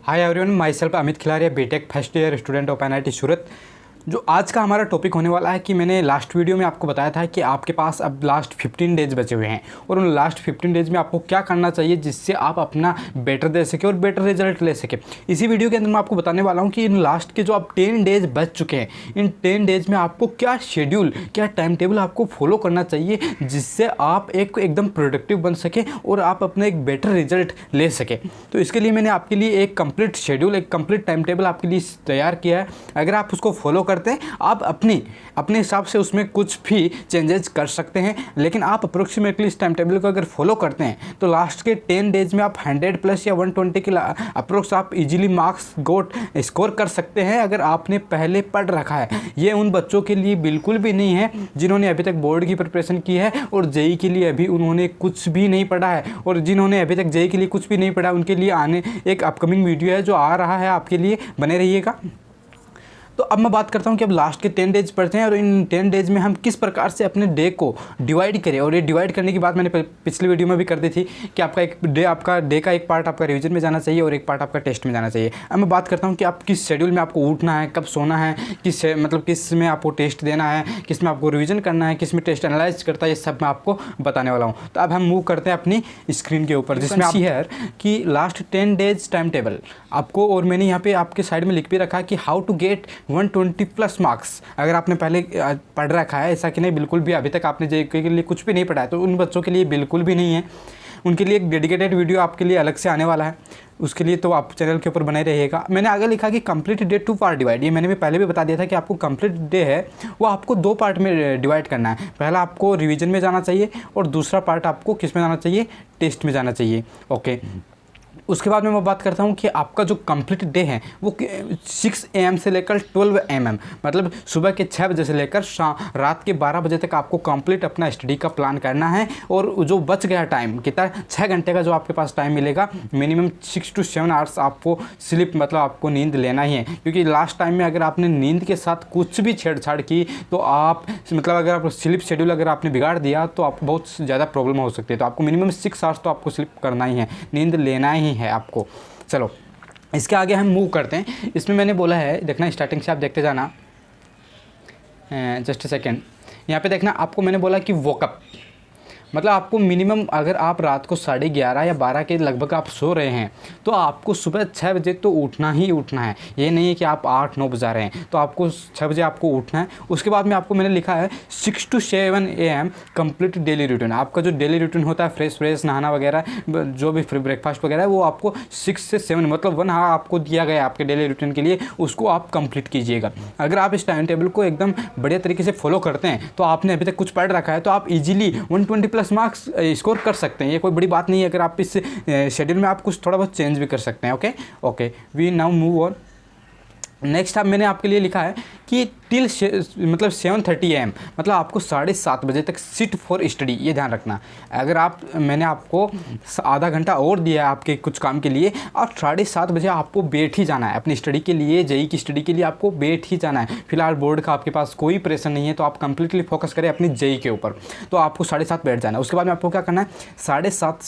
Hi everyone, myself Amit Khilaria, BTech first year student of NIT Surat. जो आज का हमारा टॉपिक होने वाला है कि मैंने लास्ट वीडियो में आपको बताया था कि आपके पास अब लास्ट 15 डेज बचे हुए हैं और उन लास्ट 15 डेज में आपको क्या करना चाहिए जिससे आप अपना बेटर दे सके और बेटर रिजल्ट ले सके। इसी वीडियो के अंदर मैं आपको बताने वाला हूं कि इन लास्ट के जो आप 10 डेज बच चुके हैं, इन 10 डेज में आपको क्या शेड्यूल, क्या टाइम टेबल आपको फॉलो करना चाहिए जिससे आप एकदम प्रोडक्टिव बन सके और आप अपना एक बेटर रिजल्ट ले सके। तो इसके लिए मैंने आपके लिए एक कंप्लीट शेड्यूल, एक कंप्लीट टाइम टेबल आपके लिए तैयार किया है। अगर आप उसको फॉलो करते हैं, आप अपने हिसाब से उसमें कुछ भी चेंजेस कर सकते हैं, लेकिन आप अप्रोक्सीमेटली इस टाइम टेबल को अगर फॉलो करते हैं तो लास्ट के 10 डेज में आप 100 प्लस या 120 के अप्रोक्स आप इजीली मार्क्स स्कोर कर सकते हैं अगर आपने पहले पढ़ रखा है। ये उन बच्चों के लिए बिल्कुल भी नहीं है जिन्होंने अभी तक बोर्ड की प्रिपरेशन की है और जेई के लिए अभी उन्होंने कुछ भी नहीं पढ़ा है, और जिन्होंने अभी तक जेई के लिए कुछ भी नहीं पढ़ा उनके लिए आने एक अपकमिंग वीडियो है जो आ रहा है, आपके लिए बने रहिएगा। तो अब मैं बात करता हूँ कि अब लास्ट के 10 डेज पढ़ते हैं और इन 10 डेज में हम किस प्रकार से अपने डे को डिवाइड करें। और ये डिवाइड करने की बात मैंने पिछली वीडियो में भी कर दी थी कि आपका डे का एक पार्ट आपका रिवीजन में जाना चाहिए और एक पार्ट आपका टेस्ट में जाना चाहिए। अब मैं बात करता हूँ कि आप किस शेड्यूल में आपको उठना है, कब सोना है, किस में आपको टेस्ट देना है, किस में आपको रिविजन करना है, किस में टेस्ट एनालाइज करता है, ये सब मैं आपको बताने वाला हूँ। तो अब हम मूव करते हैं अपनी स्क्रीन के ऊपर, जिसमें आप है कि लास्ट 10 डेज टाइम टेबल आपको, और मैंने यहाँ पे आपके साइड में लिख भी रखा है कि how to get 120 plus marks. अगर आपने पहले पढ़ रखा है, ऐसा कि नहीं बिल्कुल भी अभी तक आपने जेईई के लिए कुछ भी नहीं पढ़ा है, तो उन बच्चों के लिए बिल्कुल भी नहीं है। उनके लिए एक डेडिकेटेड वीडियो आपके लिए अलग से आने वाला है, उसके लिए तो आप चैनल के ऊपर बने रहिएगा। मैंने आगे लिखा कि कंप्लीट डे 2 पार्ट डिवाइड। ये मैंने भी पहले भी बता दिया था कि आपको कंप्लीट डे है वो आपको 2 पार्ट में डिवाइड करना है। पहला आपको रिवीजन में जाना चाहिए और दूसरा पार्ट आपको किस में जाना चाहिए, टेस्ट में जाना चाहिए। ओके, उसके बाद में मैं बात करता हूँ कि आपका जो कंप्लीट डे है वो 6 AM से लेकर 12 AM, मतलब सुबह के 6 बजे से लेकर रात के 12 बजे तक आपको कंप्लीट अपना स्टडी का प्लान करना है। और जो बच गया टाइम कितना, 6 घंटे का जो आपके पास टाइम मिलेगा, मिनिमम 6 to 7 आवर्स आपको स्लिप, मतलब आपको नींद लेना ही है। क्योंकि लास्ट टाइम में अगर आपने नींद के साथ कुछ भी छेड़छाड़ की तो आप, मतलब अगर आप स्लिप शेड्यूल अगर आपने बिगाड़ दिया तो आपको बहुत ज़्यादा प्रॉब्लम हो सकती है। तो आपको मिनिमम 6 आवर्स तो आपको स्लिप करना ही है, नींद लेना ही है आपको। चलो इसके आगे हम मूव करते हैं। इसमें मैंने बोला है, देखना स्टार्टिंग से आप देखते जाना, जस्ट अ सेकेंड। यहाँ पे देखना, आपको मैंने बोला कि वॉकअप, मतलब आपको मिनिमम अगर आप रात को 11:30 या 12 के लगभग आप सो रहे हैं तो आपको सुबह 6 बजे तो उठना ही उठना है। ये नहीं है कि आप 8-9 बजा रहे हैं, तो आपको 6 बजे आपको उठना है। उसके बाद में आपको मैंने लिखा है 6 to 7 AM complete daily routine. आपका जो डेली रूटीन होता है, फ्रेश नहाना वगैरह, जो भी ब्रेकफास्ट वगैरह है, वो आपको 6 से 7 मतलब 1 आवर आपको दिया गया है आपके डेली रूटीन के लिए, उसको आप कंप्लीट कीजिएगा। अगर आप इस टाइम टेबल को एकदम बढ़िया तरीके से फॉलो करते हैं तो आपने अभी तक कुछ पढ़ रखा है तो आप इजीली 120 प्लस मार्क्स स्कोर कर सकते हैं। ये कोई बड़ी बात नहीं है। अगर आप इस शेड्यूल में आप कुछ थोड़ा बहुत चेंज भी कर सकते हैं। Okay, we now move on. Next मैंने आपके लिए लिखा है कि टिल मतलब 7:30 AM, मतलब आपको 7:30 बजे तक सिट फॉर स्टडी। ये ध्यान रखना, अगर मैंने आपको आधा घंटा और दिया है आपके कुछ काम के लिए, और 7:30 बजे आपको बैठ ही जाना है अपनी स्टडी के लिए, जेईई की स्टडी के लिए आपको बैठ ही जाना है। फिलहाल बोर्ड का आपके पास कोई प्रेशर नहीं है तो आप कंप्लीटली फोकस करें अपनी जेईई के ऊपर, तो आपको 7:30 बैठ जाना है। उसके बाद में आपको क्या करना है, 7:30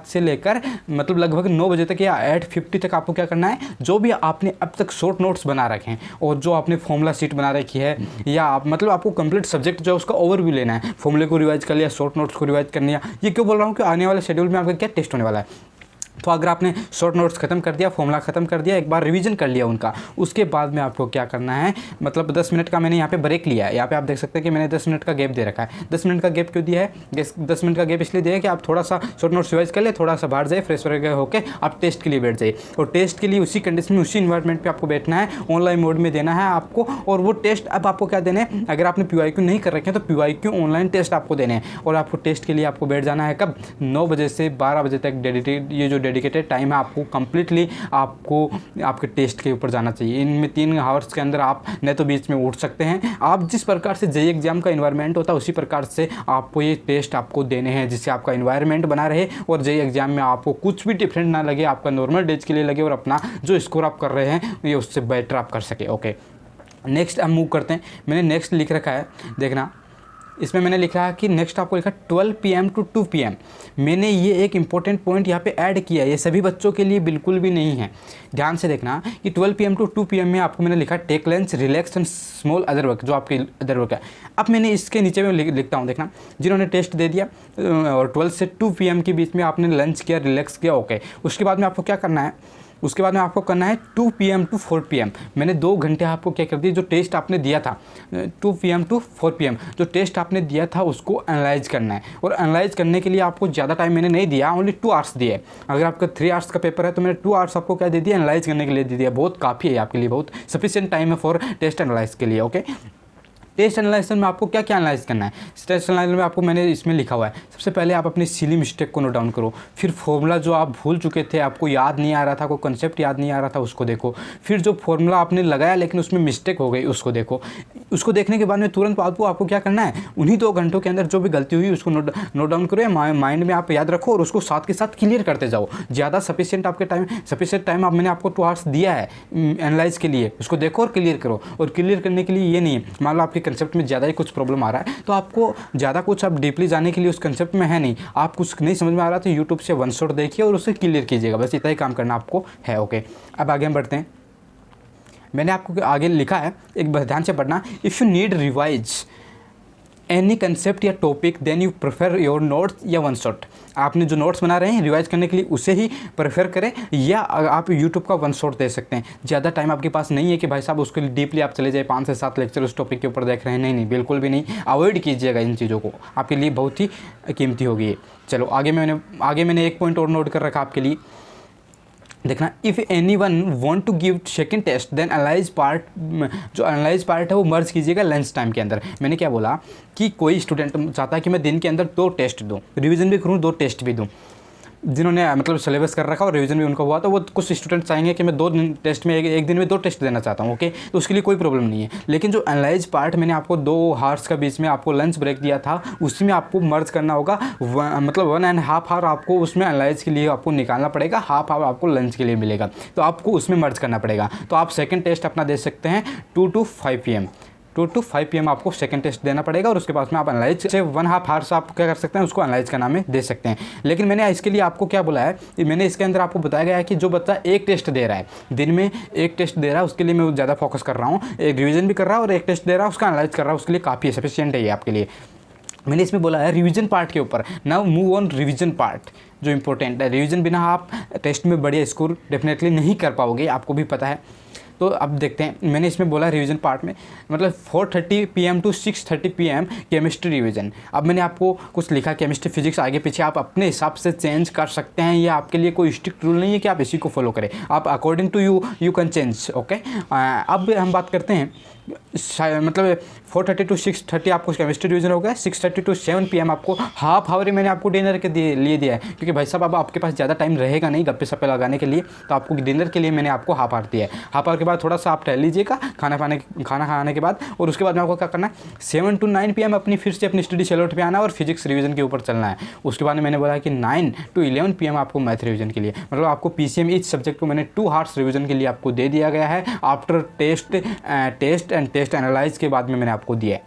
से लेकर मतलब लगभग 9 बजे तक या 8:50 तक आपको क्या करना है, जो भी आपने अब तक शॉर्ट नोट्स बना रखे हैं और जो आपने फॉर्मूला शीट बना रखी है, या आप मतलब आपको कंप्लीट सब्जेक्ट जो है उसका ओवरव्यू लेना है, फॉर्मूले को रिवाइज कर लिया, शॉर्ट नोट्स को रिवाइज कर लिया। ये क्यों बोल रहा हूँ कि आने वाले शेड्यूल में आपका क्या टेस्ट होने वाला है। तो अगर आपने शॉर्ट नोट्स खत्म कर दिया, फॉर्मूला खत्म कर दिया, एक बार रिवीजन कर लिया उनका, उसके बाद में आपको क्या करना है, मतलब 10 मिनट का मैंने यहाँ पे ब्रेक लिया है। यहाँ पे आप देख सकते हैं कि मैंने 10 मिनट का गैप दे रखा है। 10 मिनट का गैप क्यों दिया है, 10 मिनट का गैप इसलिए दिया है कि आप थोड़ा सा शॉर्ट नोट्स रिवाइज कर ले, थोड़ा सा बाहर जाए, फ्रेश वगैरह होकर आप टेस्ट के लिए बैठ जाइए। और टेस्ट के लिए उसी कंडीशन में, उसी इन्वायरमेंट पर आपको बैठना है, ऑनलाइन मोड में देना है आपको। और वो टेस्ट अब आपको क्या देने हैं, अगर आपने PYQ नहीं कर रखे हैं तो PYQ ऑनलाइन टेस्ट आपको देने हैं। और आपको टेस्ट के लिए आपको बैठ जाना है कब, 9 बजे से 12 बजे तक। ये जो डेडिकेटेड टाइम है आपको कंप्लीटली आपको आपके टेस्ट के ऊपर जाना चाहिए। इनमें 3 आवर्स के अंदर आप नहीं तो बीच में उठ सकते हैं। आप जिस प्रकार से जेईई एग्जाम का इन्वायरमेंट होता है उसी प्रकार से आपको ये टेस्ट आपको देने हैं, जिससे आपका इन्वायरमेंट बना रहे और जेईई एग्जाम में आपको कुछ भी डिफरेंट ना लगे, आपका नॉर्मल डेज के लिए लगे और अपना जो स्कोर आप कर रहे हैं ये उससे बेटर आप कर सके। ओके, नेक्स्ट हम मूव करते हैं। मैंने नेक्स्ट लिख रखा है, देखना इसमें मैंने लिखा है कि नेक्स्ट आपको लिखा 12 PM टू 2 PM। मैंने ये एक इंपॉर्टेंट पॉइंट यहाँ पे ऐड किया है, ये सभी बच्चों के लिए बिल्कुल भी नहीं है, ध्यान से देखना कि 12 PM टू 2 PM में आपको मैंने लिखा take lunch, relax and small other work, जो आपके अदर वर्क है। अब मैंने इसके नीचे में लिखता हूँ, देखना, जिन्होंने टेस्ट दे दिया और 12 से 2 PM के बीच में आपने लंच किया, रिलैक्स किया, ओके। उसके बाद में आपको क्या करना है, उसके बाद में आपको करना है 2 PM टू 4 PM। मैंने 2 घंटे आपको क्या कर दिया, जो टेस्ट आपने दिया था 2 PM टू 4 PM जो टेस्ट आपने दिया था उसको एनालाइज करना है। और एनालाइज करने के लिए आपको ज़्यादा टाइम मैंने नहीं दिया, ओनली 2 आवर्स दिए। अगर आपका 3 आवर्स का पेपर है तो मैंने 2 आवर्स आपको क्या दे दिया, एनालाइज करने के लिए दे दिया। बहुत काफ़ी है आपके लिए, बहुत सफिशिएंट टाइम है फॉर टेस्ट एनालाइज के लिए, ओके। टेस्ट एनालिसिस में आपको क्या क्या एनालाइज करना है, टेस्ट एनालिसिस में आपको मैंने इसमें लिखा हुआ है। सबसे पहले आप अपनी सिली मिस्टेक को नोट डाउन करो, फिर फॉर्मूला जो आप भूल चुके थे, आपको याद नहीं आ रहा था, कोई कंसेप्ट याद नहीं आ रहा था, उसको देखो। फिर जो फॉर्मूला आपने लगाया लेकिन उसमें मिस्टेक हो गई, उसको देखो। उसको देखने के बाद में तुरंत आपको क्या करना है, उन्हीं 2 घंटों के अंदर जो भी गलती हुई उसको नोट डाउन करो या माइंड में आप याद रखो और उसको साथ के साथ क्लियर करते जाओ। ज़्यादा सफिशिएंट टाइम आप मैंने आपको 2 आवर्स दिया है एनालाइज के लिए, उसको देखो और क्लियर करो। और क्लियर करने के लिए ये नहीं है, मान लो आपके कंसेप्ट में ज़्यादा ही कुछ प्रॉब्लम आ रहा है तो आपको ज़्यादा कुछ आप डीपली जाने के लिए उस कंसेप्ट में है नहीं, आप कुछ नहीं समझ में आ रहा तो यूट्यूब से वन शॉट देखिए और उसे क्लियर कीजिएगा, बस इतना ही काम करना आपको है, ओके। अब आगे हम बढ़ते हैं। मैंने आपको आगे लिखा है, एक ध्यान से पढ़ना, if you need revise any concept या topic then you prefer your notes या वन शॉट। आपने जो नोट्स बना रहे हैं रिवाइज करने के लिए उसे ही प्रेफर करें, या आप यूट्यूब का वन शॉट दे सकते हैं। ज़्यादा टाइम आपके पास नहीं है कि भाई साहब उसके लिए डीपली आप चले जाए, 5 से 7 लेक्चर उस टॉपिक के ऊपर देख रहे हैं, नहीं, बिल्कुल भी नहीं। अवॉइड कीजिएगा इन चीज़ों को, आपके लिए बहुत ही कीमती होगी। चलो आगे मैंने एक पॉइंट और नोट कर रखा आपके लिए, देखना, if anyone want to give second test then analyse part, जो एनालाइज पार्ट है वो मर्ज कीजिएगा लंच टाइम के अंदर। मैंने क्या बोला कि कोई स्टूडेंट चाहता है कि मैं दिन के अंदर 2 टेस्ट दूँ, रिवीजन भी करूँ, 2 टेस्ट भी दूँ। जिन्होंने मतलब सिलेबस कर रखा और रिवीजन भी उनका हुआ तो वो कुछ स्टूडेंट चाहेंगे कि मैं 2 टेस्ट में एक दिन में 2 टेस्ट देना चाहता हूँ, ओके, तो उसके लिए कोई प्रॉब्लम नहीं है। लेकिन जो एनालाइज पार्ट मैंने आपको 2 आवर्स का बीच में आपको लंच ब्रेक दिया था, उसमें आपको मर्ज करना होगा, मतलब 1.5 आवर आपको उसमें एनालाइज के लिए आपको निकालना पड़ेगा, हाफ आवर आपको लंच के लिए मिलेगा, तो आपको उसमें मर्ज करना पड़ेगा। तो आप सेकेंड टेस्ट अपना दे सकते हैं 2 to 5 PM, 2 to 5 PM आपको सेकंड टेस्ट देना पड़ेगा और उसके बाद में आप एनालाइज से 1.5 आवर्स आप क्या कर सकते हैं, उसको एनालाइज करना में दे सकते हैं। लेकिन मैंने इसके लिए आपको क्या बोला है, मैंने इसके अंदर आपको बताया गया है कि जो बच्चा 1 टेस्ट दे रहा है, दिन में 1 टेस्ट दे रहा है, उसके लिए मैं ज़्यादा फोकस कर रहा हूँ। एक रिवीजन भी कर रहा है और 1 टेस्ट दे रहा है, उसका एनालाइज कर रहा है, उसके लिए काफ़ी सफिशिएंट है ये आपके लिए। मैंने इसमें बोला है रिवीजन पार्ट के ऊपर, now move on revision part, जो इंपॉर्टेंट है। रिवीजन बिना आप टेस्ट में बढ़िया स्कोर डेफिनेटली नहीं कर पाओगे, आपको भी पता है। तो अब देखते हैं, मैंने इसमें बोला रिवीजन पार्ट में मतलब 4:30 PM to 6:30 PM chemistry revision. अब मैंने आपको कुछ लिखा केमिस्ट्री फिजिक्स, आगे पीछे आप अपने हिसाब से चेंज कर सकते हैं, ये आपके लिए कोई स्ट्रिक्ट रूल नहीं है कि आप इसी को फॉलो करें, आप according to you can change, okay. अब हम बात करते हैं मतलब 4:30 टू 6:30 आपको केमिस्ट्री रिवीजन हो गया, 6:30 टू 7 PM आपको हाफ आवर ही मैंने आपको डिनर के लिए दिया है, क्योंकि भाई साहब अब आपके पास ज़्यादा टाइम रहेगा नहीं गप्पे सप्पे लगाने के लिए, तो आपको डिनर के लिए मैंने आपको हाफ आवर दिया है। हाफ आवर के बाद थोड़ा सा आप टहल लीजिएगा खाना खाने के बाद, और उसके बाद में आपको क्या करना है 7 to 9 PM अपनी फिर से अपनी स्टडी शेड्यूल पे आना और फिजिक्स रिवीजन के ऊपर चलना है। उसके बाद में मैंने बोला कि 9 to 11 PM आपको मैथ रिवीजन के लिए, मतलब आपको PCM इस सब्जेक्ट को मैंने 2 आवर्स रिवीजन के लिए आपको दे दिया गया है after test and test analyse के बाद में मैंने आपको दिया है,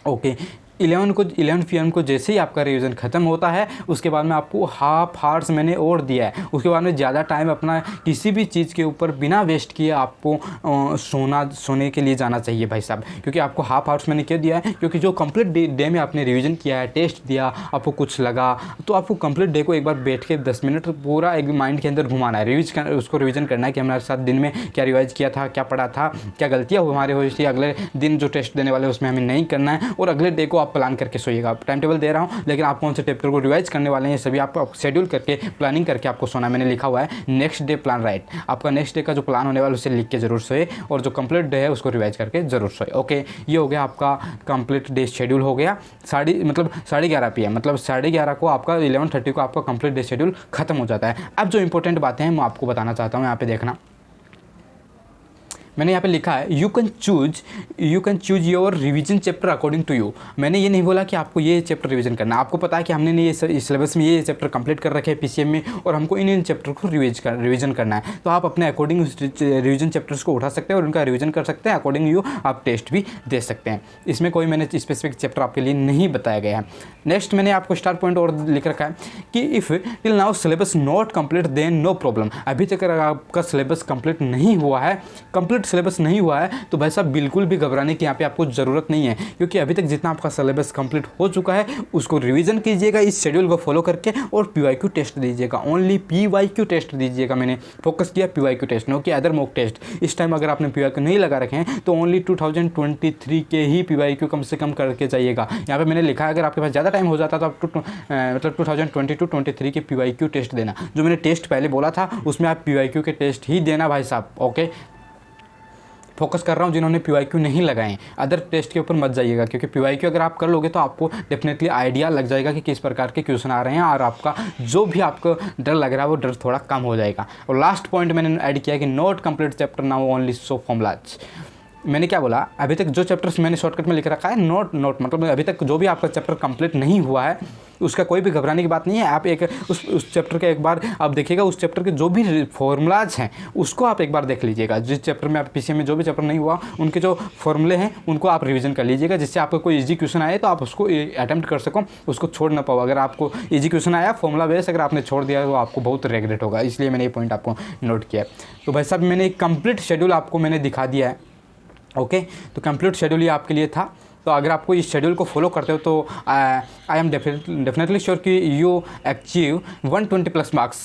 ओके। 11 PM को जैसे ही आपका रिवीजन ख़त्म होता है उसके बाद में आपको हाफ आवर्स मैंने और दिया है। उसके बाद में ज़्यादा टाइम अपना किसी भी चीज़ के ऊपर बिना वेस्ट किए आपको सोने के लिए जाना चाहिए भाई साहब, क्योंकि आपको हाफ आवर्स मैंने क्यों दिया है, क्योंकि जो कंप्लीट डे में आपने रिवीजन किया है, टेस्ट दिया, आपको कुछ लगा, तो आपको कंप्लीट डे को एक बार बैठ के 10 मिनट पूरा एक माइंड के अंदर घुमाना है, उसको रिवीजन करना है कि हमारे साथ दिन में क्या रिवाइज किया था, क्या पढ़ा था, क्या गलतियाँ हमारे हुई थी, अगले दिन जो टेस्ट देने वाले उसमें हमें नहीं करना है, और अगले डे को आप प्लान करके सोइएगा। टाइम टेबल दे रहा हूँ लेकिन आप कौन से चैप्टर को रिवाइज करने वाले हैं ये सभी आप शेड्यूल करके प्लानिंग करके आपको सोना। मैंने लिखा हुआ है नेक्स्ट डे प्लान राइट, आपका नेक्स्ट डे का जो प्लान होने वाला है उसे लिख के जरूर सोए, और जो कंप्लीट डे है उसको रिवाइज करके जरूर सोए, ओके। ये हो गया आपका कंप्लीट डे शेड्यूल हो गया। 11:30 PM मतलब 11:30 को आपका 11:30 को आपका कंप्लीट डे शेड्यूल खत्म हो जाता है। अब जो इंपॉर्टेंट बातें हैं मैं आपको बताना चाहता हूँ, यहाँ पे देखना। मैंने यहाँ पे लिखा है you can choose your revision chapter according to you. मैंने ये नहीं बोला कि आपको ये चैप्टर रिवीजन करना है। आपको पता है कि हमने ये सिलेबस में ये चैप्टर कंप्लीट कर रखे हैं पीसीएम में, और हमको इन चैप्टर को रिवीजन करना है। तो आप अपने अकॉर्डिंग रिवीजन चैप्टर्स को उठा सकते हैं और उनका रिवीजन कर सकते हैं। अकॉर्डिंग यू आप टेस्ट भी दे सकते हैं। इसमें कोई मैंने स्पेसिफिक चैप्टर आपके लिए नहीं बताया गया है। नेक्स्ट मैंने आपको स्टार पॉइंट और लिख रखा है कि if till now syllabus not complete then no problem. अभी तक अगर आपका सिलेबस कंप्लीट नहीं हुआ है, कंप्लीट सिलेबस नहीं हुआ है, तो भाई साहब बिल्कुल भी घबराने की यहाँ पे आपको ज़रूरत नहीं है, क्योंकि अभी तक जितना आपका सिलेबस कंप्लीट हो चुका है उसको रिवीजन कीजिएगा इस शेड्यूल को फॉलो करके, और पीवाईक्यू टेस्ट दीजिएगा। ओनली पीवाईक्यू टेस्ट दीजिएगा। मैंने फोकस किया पीवाईक्यू टेस्ट, नो कि अदर मॉक टेस्ट। इस टाइम अगर आपने पीवाईक्यू नहीं लगा रखे हैं तो ओनली 2023 के ही पीवाईक्यू कम से कम करके जाइएगा। यहाँ पे मैंने लिखा है अगर आपके पास ज़्यादा टाइम हो जाता तो आप मतलब 2022-23 के पीवाईक्यू टेस्ट देना। जो मैंने टेस्ट पहले बोला था उसमें आप पीवाईक्यू के टेस्ट ही देना भाई साहब। ओके, फोकस कर रहा हूँ जिन्होंने पीवाईक्यू नहीं लगाए, अदर टेस्ट के ऊपर मत जाइएगा, क्योंकि पीवाईक्यू अगर आप कर लोगे तो आपको डेफिनेटली आइडिया लग जाएगा कि किस प्रकार के क्वेश्चन आ रहे हैं, और आपका जो भी आपको डर लग रहा है वो डर थोड़ा कम हो जाएगा। और लास्ट पॉइंट मैंने ऐड किया कि note complete chapter now only so formulas. मैंने क्या बोला, अभी तक जो चैप्टर्स मैंने शॉर्टकट में लिख रखा है नोट मतलब अभी तक जो भी आपका चैप्टर कंप्लीट नहीं हुआ है उसका कोई भी घबराने की बात नहीं है। आप एक उस चैप्टर के एक बार आप देखिएगा, उस चैप्टर के जो भी फॉर्मूलाज हैं उसको आप एक बार देख लीजिएगा। जिस चैप्टर में आप पीसीएम में जो भी चैप्टर नहीं हुआ उनके जो फॉर्मूले हैं उनको आप रिवीजन कर लीजिएगा, जिससे आपको कोई ईजी क्वेश्चन आए तो आप उसको अटैम्प्ट कर सको, उसको छोड़ ना पाओ। अगर आपको ईजी क्वेश्चन आया फॉर्मूला बेस अगर आपने छोड़ दिया तो आपको बहुत रिग्रेट होगा, इसलिए मैंने ये पॉइंट आपको नोट किया। तो भाई साहब मैंने एक कंप्लीट शेड्यूल आपको मैंने दिखा दिया है। ओके, तो कंप्लीट शेड्यूल ये आपके लिए था। तो अगर आपको इस शेड्यूल को फॉलो करते हो तो आई एम डेफिनेटली श्योर कि you achieve 120+ marks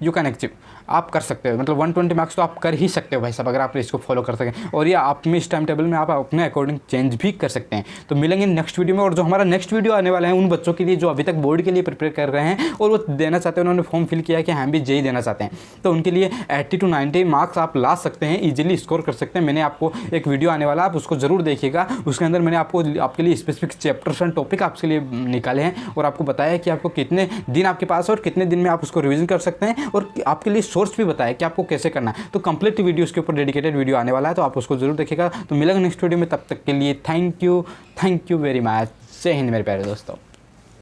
you can achieve. आप कर सकते हो, मतलब 120 मार्क्स तो आप कर ही सकते हो भाई साहब अगर आप इसको फॉलो कर सकें। और ये आप में इस टाइम टेबल में आप अपने अकॉर्डिंग चेंज भी कर सकते हैं। तो मिलेंगे नेक्स्ट वीडियो में। और जो हमारा नेक्स्ट वीडियो आने वाला है उन बच्चों के लिए जो अभी तक बोर्ड के लिए प्रिपेयर कर रहे हैं और वो देना चाहते हैं, उन्होंने फॉर्म फिल किया है कि हम भी जेई देना चाहते हैं, तो उनके लिए 80 to 90 मार्क्स आप ला सकते हैं, ईजिली स्कोर कर सकते हैं। मैंने आपको एक वीडियो आने वाला, आप उसको जरूर देखिएगा। उसके अंदर मैंने आपके लिए स्पेसिफिक चैप्टर्स एंड टॉपिक आपके लिए निकाले हैं और आपको बताया कि आपको कितने दिन आपके पास है और कितने दिन में आप उसको रिवीजन कर सकते हैं, और आपके लिए सोर्स भी बताया कि आपको कैसे करना है। तो कंप्लीट वीडियो उसके ऊपर डेडिकेटेड वीडियो आने वाला है, तो आप उसको जरूर देखिएगा। तो मिलेंगे नेक्स्ट वीडियो में, तब तक के लिए थैंक यू वेरी मच। जय हिंद मेरे प्यारे दोस्तों।